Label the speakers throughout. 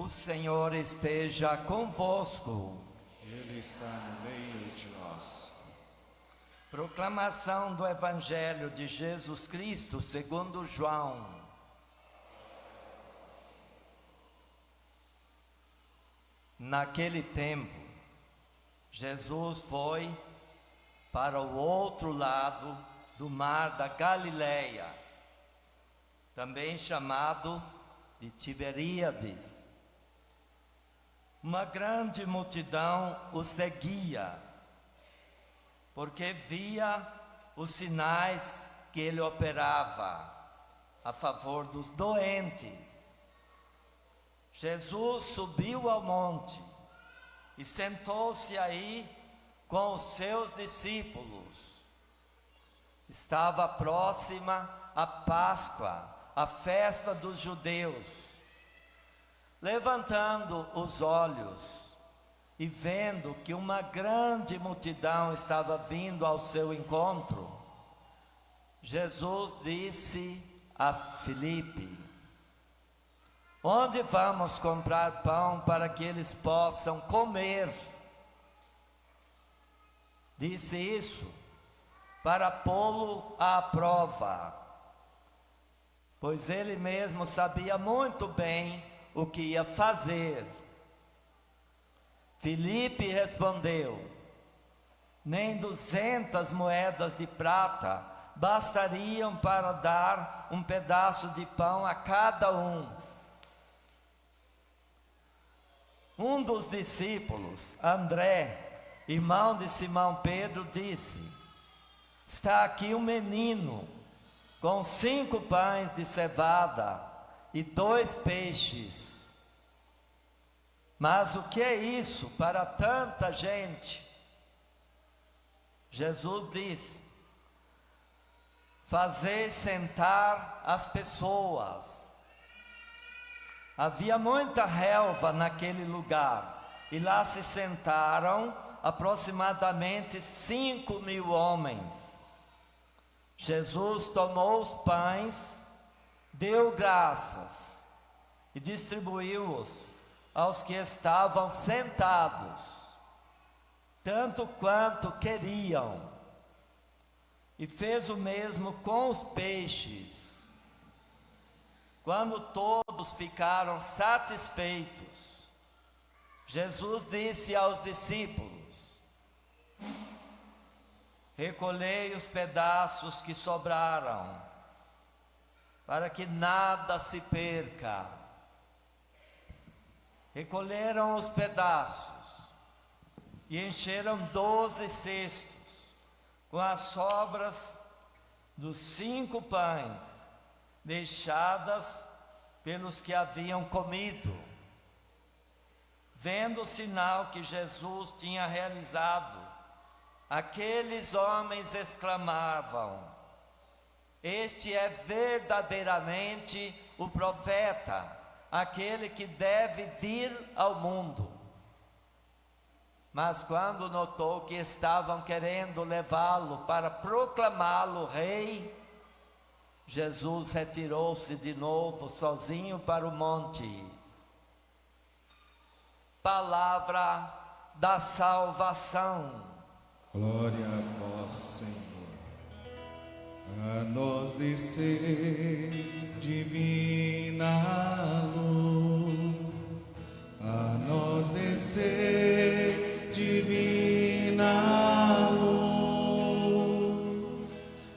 Speaker 1: O Senhor esteja convosco.
Speaker 2: Ele está no meio de nós.
Speaker 1: Proclamação do Evangelho de Jesus Cristo segundo João. Naquele tempo, Jesus foi para o outro lado do mar da Galileia, também chamado de Tiberíades. Uma grande multidão o seguia, porque via os sinais que ele operava a favor dos doentes. Jesus subiu ao monte e sentou-se aí com os seus discípulos. Estava próxima a Páscoa, a festa dos judeus. Levantando os olhos e vendo que uma grande multidão estava vindo ao seu encontro, Jesus disse a Filipe: onde vamos comprar pão para que eles possam comer? Disse isso para pô-lo à prova, pois ele mesmo sabia muito bem o que ia fazer. Filipe respondeu: nem 200 moedas de prata bastariam para dar um pedaço de pão a cada um. Um dos discípulos, André, irmão de Simão Pedro, disse: está aqui um menino com 5 pães de cevada e 2 peixes. Mas o que é isso para tanta gente? Jesus disse: fazei sentar as pessoas. Havia muita relva naquele lugar, e lá se sentaram aproximadamente 5.000 homens. Jesus tomou os pães, deu graças e distribuiu-os aos que estavam sentados, tanto quanto queriam, e fez o mesmo com os peixes. Quando todos ficaram satisfeitos, Jesus disse aos discípulos: recolhei os pedaços que sobraram, para que nada se perca. Recolheram os pedaços e encheram 12 cestos com as sobras dos 5 pães deixadas pelos que haviam comido. Vendo o sinal que Jesus tinha realizado, aqueles homens exclamavam: este é verdadeiramente o profeta, aquele que deve vir ao mundo. Mas quando notou que estavam querendo levá-lo para proclamá-lo rei, Jesus retirou-se de novo sozinho para o monte. Palavra da salvação.
Speaker 2: Glória a vós, Senhor. A nós descer divina luz, a nós descer divina luz,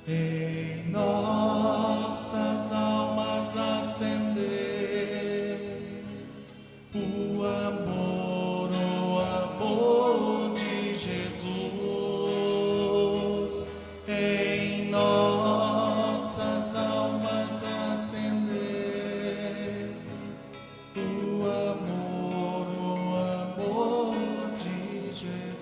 Speaker 2: em nossas almas acender o amor de Jesus, em nossas almas acender o amor de Jesus.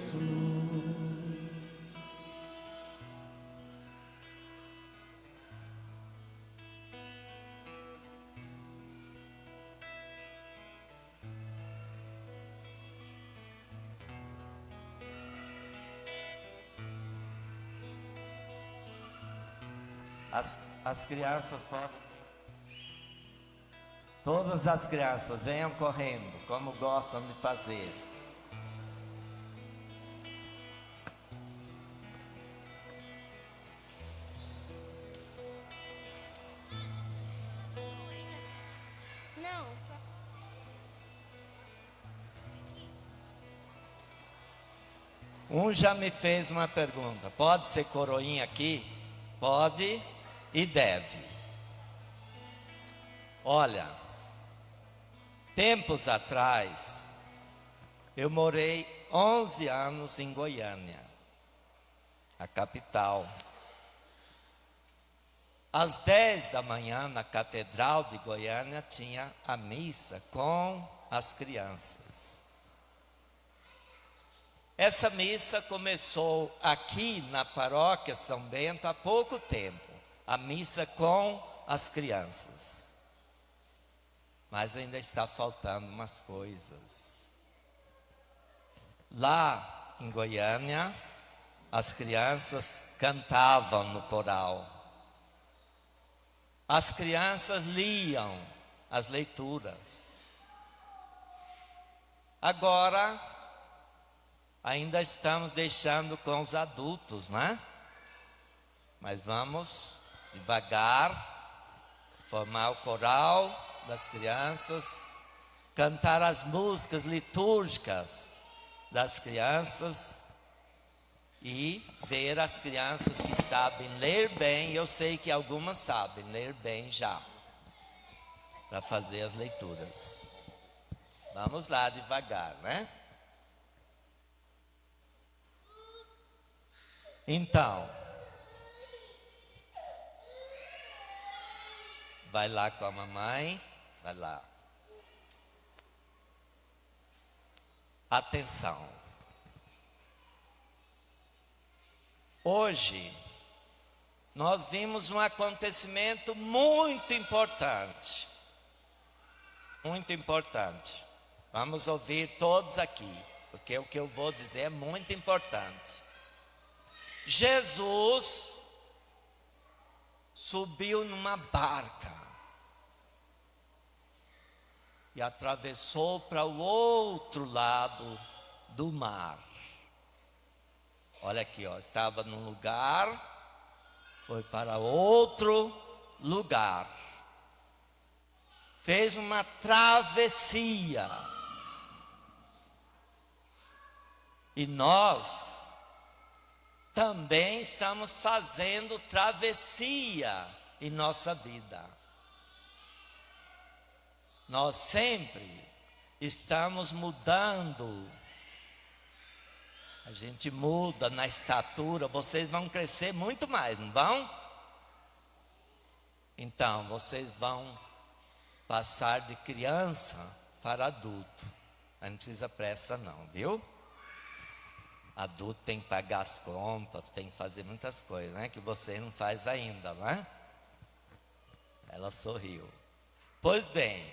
Speaker 1: As crianças podem. Todas as crianças venham correndo, como gostam de fazer.
Speaker 3: Não.
Speaker 1: Um já me fez uma pergunta: pode ser coroinha aqui? Pode e deve. Olha, tempos atrás, eu morei 11 anos em Goiânia, a capital. Às 10 da manhã, na Catedral de Goiânia, tinha a missa com as crianças. Essa missa começou aqui na paróquia São Bento há pouco tempo, a missa com as crianças. Mas ainda está faltando umas coisas. Lá em Goiânia, as crianças cantavam no coral. As crianças liam as leituras. Agora, ainda estamos deixando com os adultos, né? Mas vamos devagar formar o coral das crianças, cantar as músicas litúrgicas das crianças e ver as crianças que sabem ler bem. Eu sei que algumas sabem ler bem já, para fazer as leituras. Vamos lá devagar, né? Então, vai lá com a mamãe, vai lá. Atenção. Hoje, nós vimos um acontecimento muito importante. Muito importante. Vamos ouvir todos aqui, porque o que eu vou dizer é muito importante. Jesus subiu numa barca e atravessou para o outro lado do mar. Olha aqui, ó, estava num lugar, foi para outro lugar. Fez uma travessia. E nós também estamos fazendo travessia em nossa vida. Nós sempre estamos mudando. A gente muda na estatura. Vocês vão crescer muito mais, não vão? Então, vocês vão passar de criança para adulto. Não precisa pressa não, viu? Adulto tem que pagar as contas, tem que fazer muitas coisas, né? Que você não faz ainda, né? Ela sorriu. Pois bem,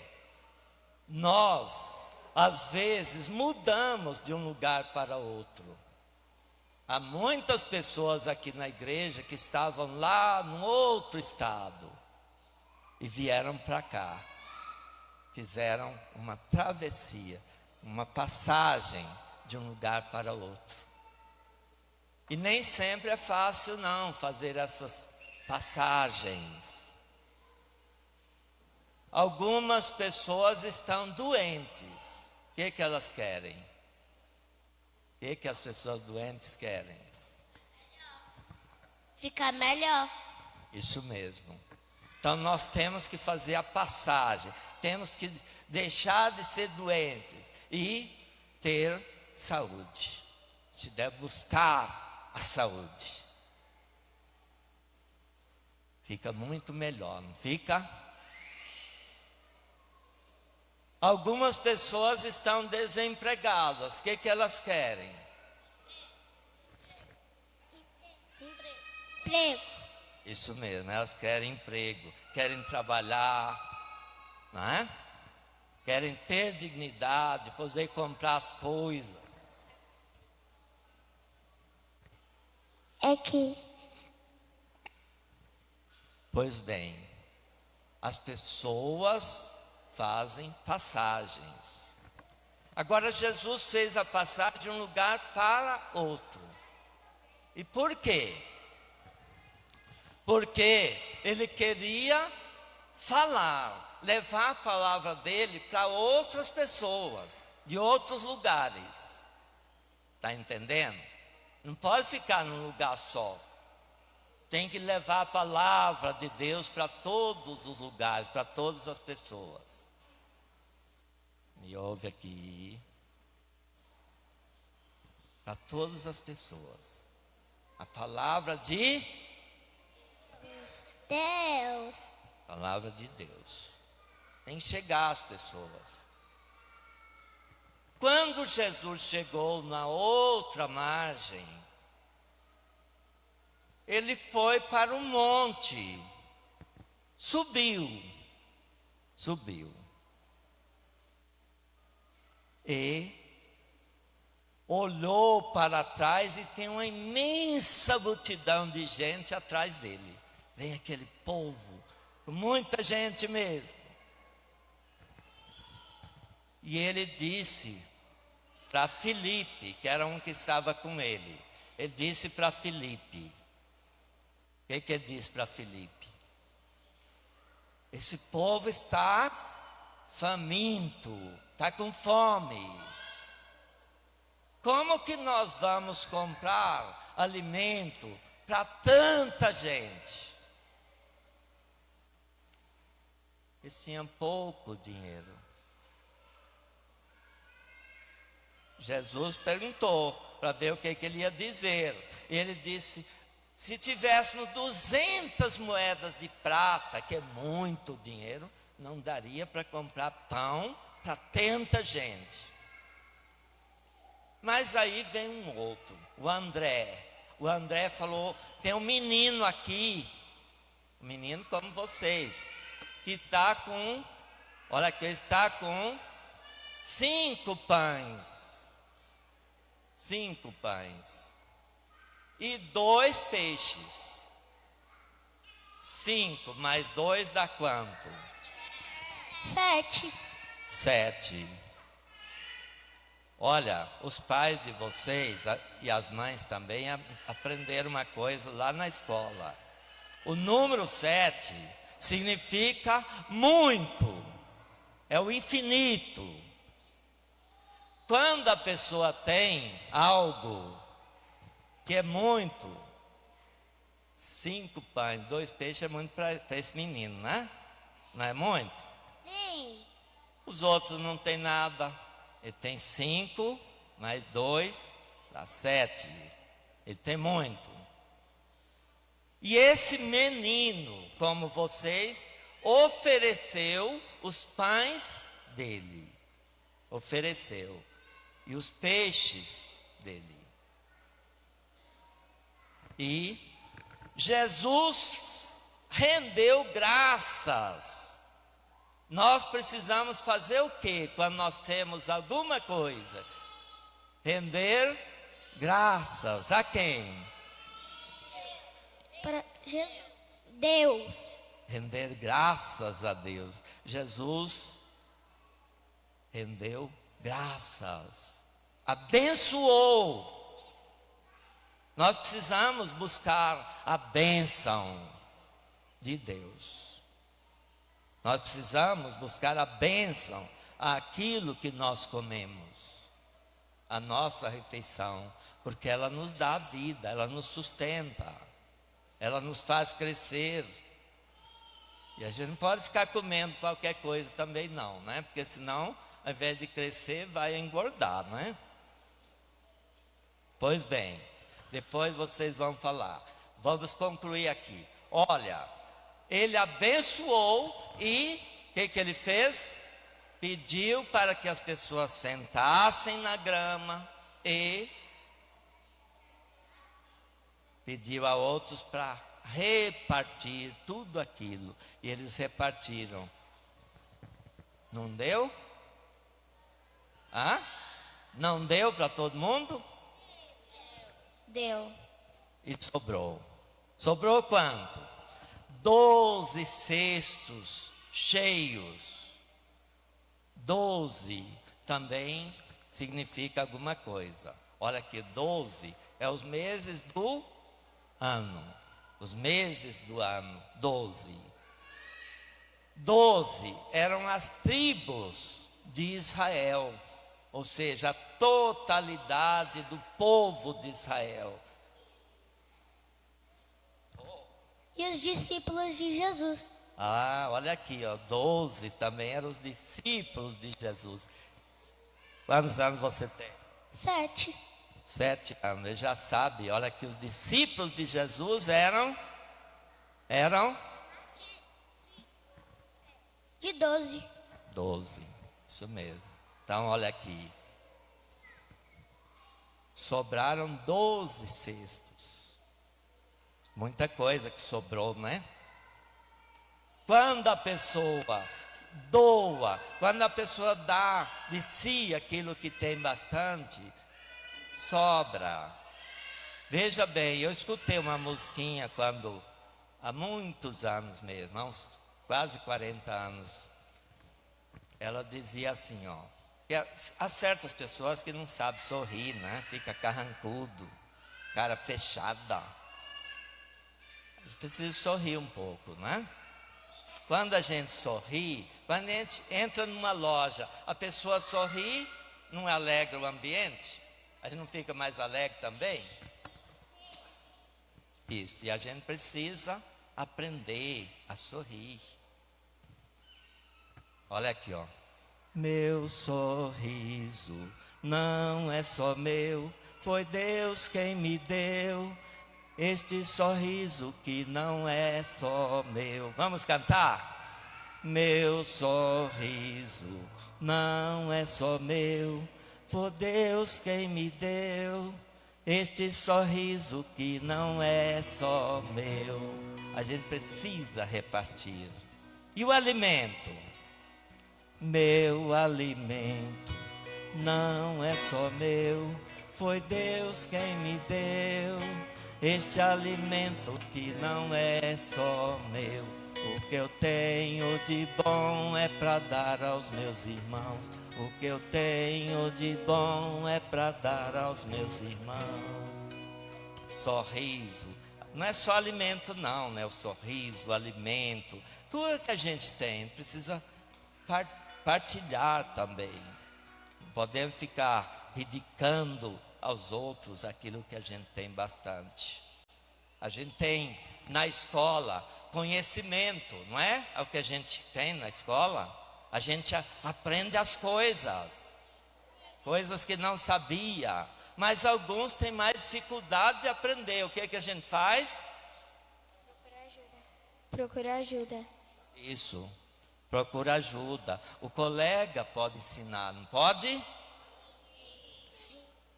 Speaker 1: nós, às vezes, mudamos de um lugar para outro. Há muitas pessoas aqui na igreja que estavam lá num outro estado e vieram para cá. Fizeram uma travessia, uma passagem de um lugar para outro. E nem sempre é fácil não fazer essas passagens. Algumas pessoas estão doentes. O que elas querem? O que as pessoas doentes querem?
Speaker 3: Ficar melhor.
Speaker 1: Isso mesmo. Então nós temos que fazer a passagem. Temos que deixar de ser doentes e ter saúde. A gente deve buscar a saúde. Fica muito melhor, não fica? Algumas pessoas estão desempregadas. O que elas querem?
Speaker 3: Emprego.
Speaker 1: Isso mesmo, elas querem emprego, querem trabalhar, não é? Querem ter dignidade, poder comprar as coisas.
Speaker 3: É que
Speaker 1: Pois bem, as pessoas fazem passagens. Agora Jesus fez a passagem de um lugar para outro. E por quê? Porque ele queria falar, levar a palavra dele para outras pessoas, de outros lugares. Está entendendo? Não pode ficar num lugar só. Tem que levar a palavra de Deus para todos os lugares, para todas as pessoas. Me ouve aqui. Para todas as pessoas. A palavra de
Speaker 3: Deus.
Speaker 1: Palavra de Deus. Tem que chegar às pessoas. Quando Jesus chegou na outra margem, ele foi para o monte, subiu, e olhou para trás e tem uma imensa multidão de gente atrás dele. Vem aquele povo, muita gente mesmo. E ele disse para Filipe, que era um que estava com ele, ele disse para Filipe, o que ele disse para Filipe? Esse povo está faminto, está com fome. Como que nós vamos comprar alimento para tanta gente? Eles tinham pouco dinheiro. Jesus perguntou para ver o que ele ia dizer. E ele disse: se tivéssemos 200 moedas de prata, que é muito dinheiro, não daria para comprar pão para tanta gente. Mas aí vem um outro, o André. O André falou: tem um menino aqui, um menino como vocês, que está com, olha que ele está com 5 pães. 5 pães. E 2 peixes. 5 mais 2 dá quanto?
Speaker 3: 7.
Speaker 1: 7. Olha, os pais de vocês e as mães também aprenderam uma coisa lá na escola. O número 7 significa muito. É o infinito. Quando a pessoa tem algo que é muito, 5 pães, 2 peixes é muito para esse menino, né? Não é muito?
Speaker 3: Sim.
Speaker 1: Os outros não tem nada. Ele tem 5 mais 2 dá 7. Ele tem muito. E esse menino, como vocês, ofereceu os pães dele. Ofereceu. E os peixes dele. E Jesus rendeu graças. Nós precisamos fazer o quê quando nós temos alguma coisa? Render graças a quem?
Speaker 3: Para Deus.
Speaker 1: Render graças a Deus. Jesus rendeu graças. Abençoou. Nós precisamos buscar a bênção de Deus. Nós precisamos buscar a bênção àquilo que nós comemos, a nossa refeição, porque ela nos dá vida, ela nos sustenta, ela nos faz crescer. E a gente não pode ficar comendo qualquer coisa também não, né? Porque senão, ao invés de crescer, vai engordar, né? Pois bem, depois vocês vão falar. Vamos concluir aqui. Olha, ele abençoou e o que ele fez? Pediu para que as pessoas sentassem na grama e pediu a outros para repartir tudo aquilo. E eles repartiram. Não deu? Hã? Não deu para todo mundo?
Speaker 3: Deu.
Speaker 1: E sobrou. Sobrou quanto? 12 cestos cheios. 12 também significa alguma coisa. Olha aqui, 12 é os meses do ano. Os meses do ano, 12. 12 eram as tribos de Israel, ou seja, a totalidade do povo de Israel.
Speaker 3: E os discípulos de Jesus.
Speaker 1: Ah, olha aqui, ó, 12 também eram os discípulos de Jesus. Quantos anos você tem?
Speaker 3: 7.
Speaker 1: 7 anos, ele já sabe. Olha que os discípulos de Jesus eram
Speaker 3: De 12.
Speaker 1: 12, isso mesmo. Então olha aqui, sobraram 12 cestos. Muita coisa que sobrou, né? Quando a pessoa doa, quando a pessoa dá de si aquilo que tem bastante, sobra. Veja bem, eu escutei uma musiquinha quando, há muitos anos mesmo, há uns quase 40 anos. Ela dizia assim, ó, que há certas pessoas que não sabem sorrir, né? Fica carrancudo, cara fechada. A gente precisa sorrir um pouco, né? Quando a gente sorri, quando a gente entra numa loja, a pessoa sorri, não alegra o ambiente? A gente não fica mais alegre também? Isso, e a gente precisa aprender a sorrir. Olha aqui, ó. Meu sorriso não é só meu, foi Deus quem me deu. Este sorriso que não é só meu. Vamos cantar? Meu sorriso não é só meu, foi Deus quem me deu. Este sorriso que não é só meu. A gente precisa repartir. E o alimento? Meu alimento não é só meu, foi Deus quem me deu. Este alimento que não é só meu, o que eu tenho de bom é para dar aos meus irmãos. O que eu tenho de bom é para dar aos meus irmãos. Sorriso, não é só alimento não, né? O sorriso, o alimento, tudo que a gente tem, precisa partilhar também. Não podemos ficar ridicando aos outros aquilo que a gente tem bastante. A gente tem na escola conhecimento, não é? É o que a gente tem na escola. A gente aprende as coisas que não sabia, mas alguns têm mais dificuldade de aprender. O que é que a gente faz?
Speaker 3: Procura ajuda.
Speaker 1: Isso, procura ajuda. O colega pode ensinar, não pode?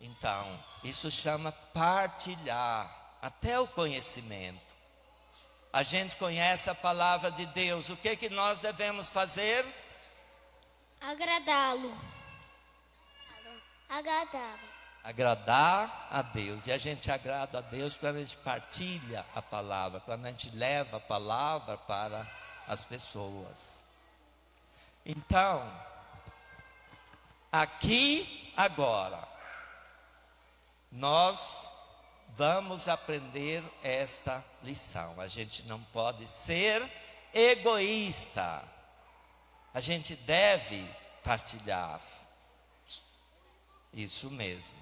Speaker 1: Então, isso chama partilhar, até o conhecimento. A gente conhece a palavra de Deus, o que nós devemos fazer?
Speaker 3: Agradá-lo. Agradá-lo.
Speaker 1: Agradar a Deus. E a gente agrada a Deus quando a gente partilha a palavra, quando a gente leva a palavra para as pessoas. Então, aqui agora, nós vamos aprender esta lição. A gente não pode ser egoísta. A gente deve partilhar. Isso mesmo.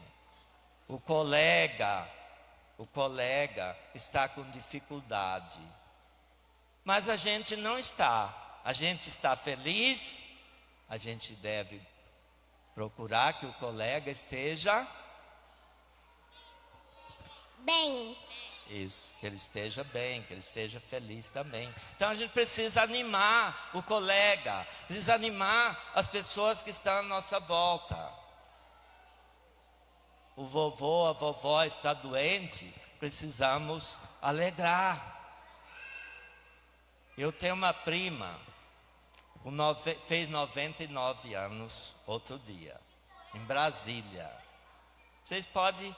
Speaker 1: O colega está com dificuldade. Mas a gente não está. A gente está feliz. A gente deve procurar que o colega esteja
Speaker 3: bem.
Speaker 1: Isso, que ele esteja bem, que ele esteja feliz também. Então a gente precisa animar o colega, precisa animar as pessoas que estão à nossa volta. O vovô, a vovó está doente, precisamos alegrar. Eu tenho uma prima, fez 99 anos outro dia, em Brasília. Vocês podem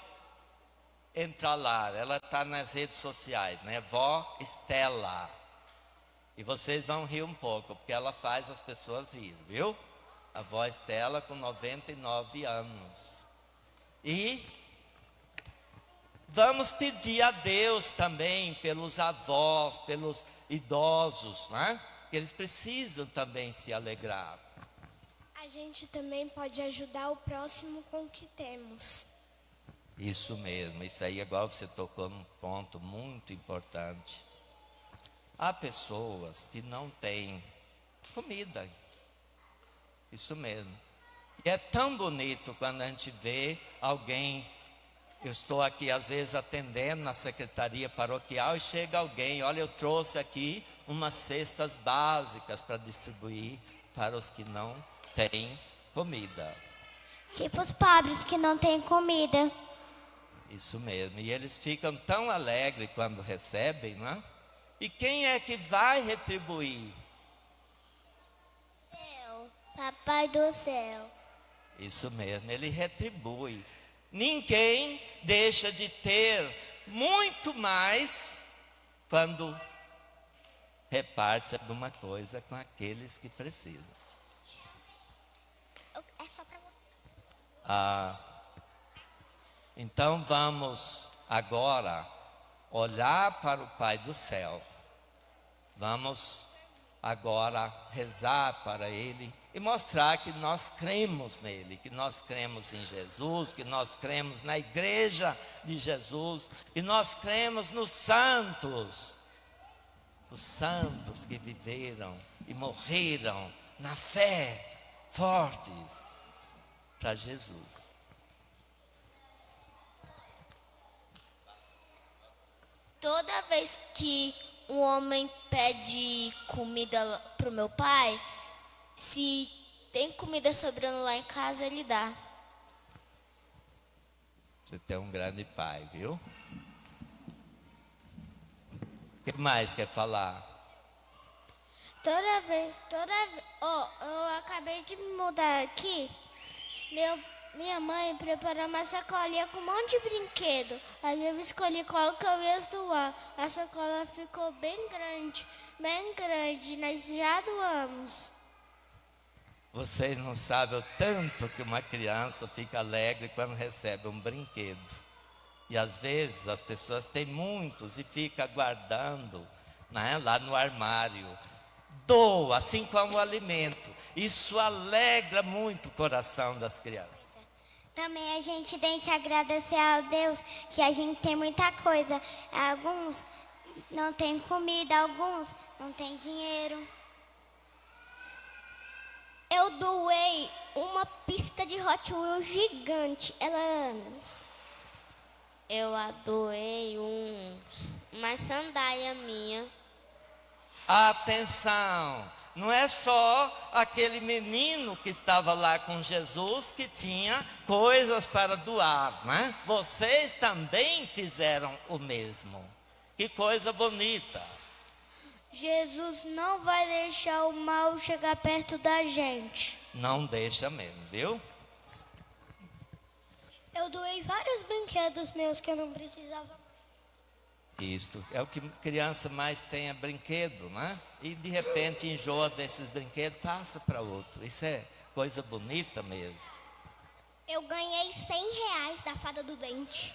Speaker 1: entrar lá, ela está nas redes sociais, né? Vó Estela. E vocês vão rir um pouco, porque ela faz as pessoas rir, viu? A avó Estela com 99 anos. E vamos pedir a Deus também pelos avós, pelos idosos, né? Eles precisam também se alegrar.
Speaker 3: A gente também pode ajudar o próximo com o que temos.
Speaker 1: Isso mesmo, isso aí agora você tocou num ponto muito importante. Há pessoas que não têm comida. Isso mesmo. E é tão bonito quando a gente vê alguém. Eu estou aqui às vezes atendendo na secretaria paroquial e chega alguém, olha, eu trouxe aqui umas cestas básicas para distribuir para os que não têm comida.
Speaker 3: Tipo os pobres que não têm comida.
Speaker 1: Isso mesmo. E eles ficam tão alegres quando recebem, né? E quem é que vai retribuir?
Speaker 3: Papai do céu.
Speaker 1: Isso mesmo, ele retribui. Ninguém deixa de ter muito mais quando reparte alguma coisa com aqueles que precisam.
Speaker 3: É só para você.
Speaker 1: Então vamos agora olhar para o Pai do céu. Vamos agora rezar para Ele e mostrar que nós cremos nele, que nós cremos em Jesus, que nós cremos na igreja de Jesus, que nós cremos nos santos, os santos que viveram e morreram na fé, fortes para Jesus.
Speaker 3: Toda vez que um homem pede comida pro meu pai, se tem comida sobrando lá em casa, ele dá.
Speaker 1: Você tem um grande pai, viu? O que mais quer falar?
Speaker 3: Toda vez, eu acabei de me mudar aqui, minha mãe preparou uma sacolinha com um monte de brinquedo. Aí eu escolhi qual que eu ia doar. A sacola ficou bem grande, nós já doamos.
Speaker 1: Vocês não sabem o tanto que uma criança fica alegre quando recebe um brinquedo. E às vezes as pessoas têm muitos e fica guardando, né, lá no armário. Doa, assim como o alimento. Isso alegra muito o coração das crianças.
Speaker 3: Também a gente tem que agradecer a Deus que a gente tem muita coisa. Alguns não têm comida, alguns não têm dinheiro. Eu doei uma pista de Hot Wheels gigante. Eu doei uma sandália minha.
Speaker 1: Atenção! Não é só aquele menino que estava lá com Jesus que tinha coisas para doar, né? Vocês também fizeram o mesmo. Que coisa bonita.
Speaker 3: Jesus não vai deixar o mal chegar perto da gente.
Speaker 1: Não deixa mesmo, viu?
Speaker 3: Eu doei vários brinquedos meus que eu não precisava.
Speaker 1: Isso, é o que criança mais tem, é brinquedo, né? E de repente enjoa desses brinquedos, passa para outro. Isso é coisa bonita mesmo.
Speaker 3: Eu ganhei R$100 da fada do dente.